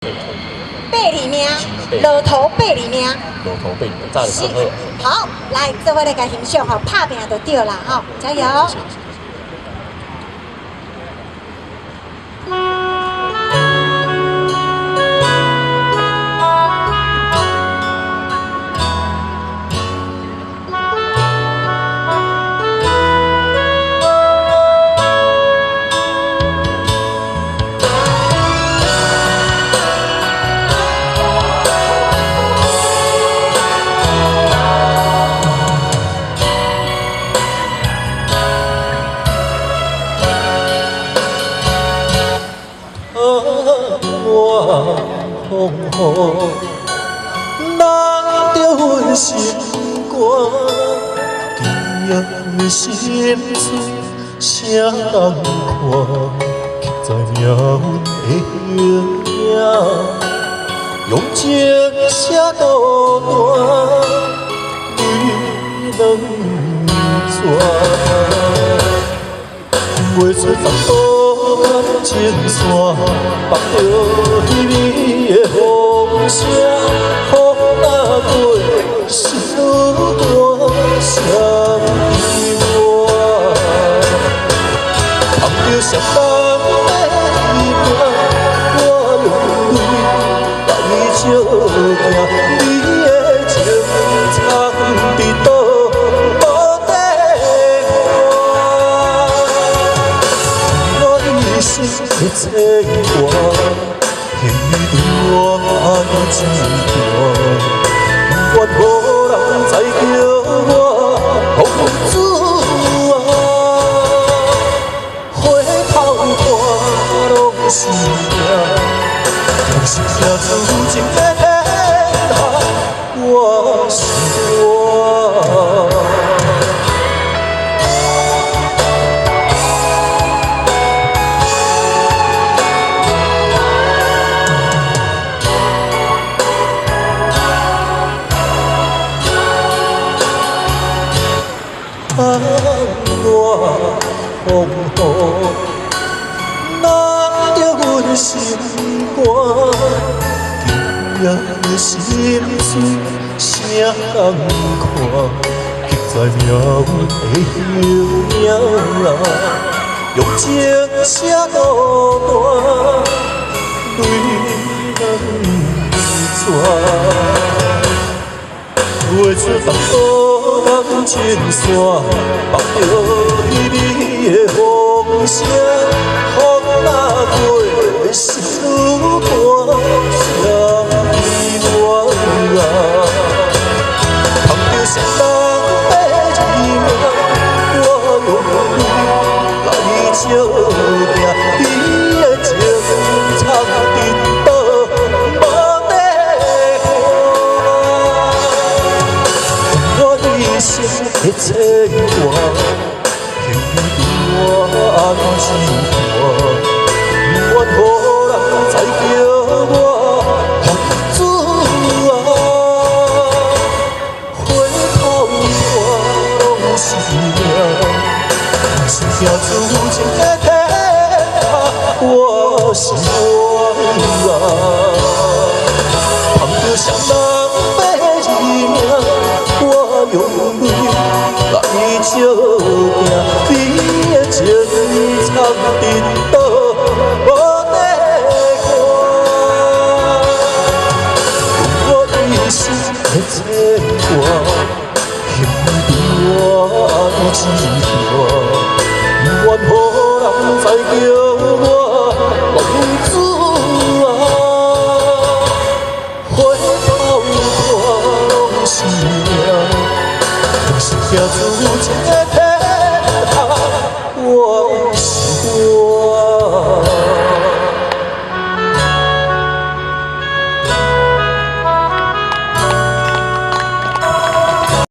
82名，落头82名，落头82名，炸得很好。好，来，这位来甲欣赏吼，拍拼就对啦，吼，加油！风雨拿着阮心肝，记心碎，谁人看？刻在命运的形影，用情写孤单，泪两逝。袂出十步感情线，绑着稀微的风声，风若过，心肝谁依我？捧着双人的伊名，我用泪来照镜，你的情藏伫倒？的牵挂，天对我爱真大，愿无人再叫我公主回头看拢是命，若是听注情的天下，我是我。风雨拿着阮心肝，记心碎，谁人看？刻在命运的形影，用情写孤单，泪两逝。袂出淡薄感情线，绑着稀微的风声，风若过，心肝谁依我？捧着双人的伊名，我用泪来照镜，你的情藏伫倒？心的牵挂，牵对我红心肝，愿无人再叫我公主回头看拢是命，是听注情的天下，我是我。捧着双人的伊名，我用泪来照镜，你的情藏伫倒？无地看，我一生的牵挂，牵对我爱真大，愿无人再叫我公主。听注情的。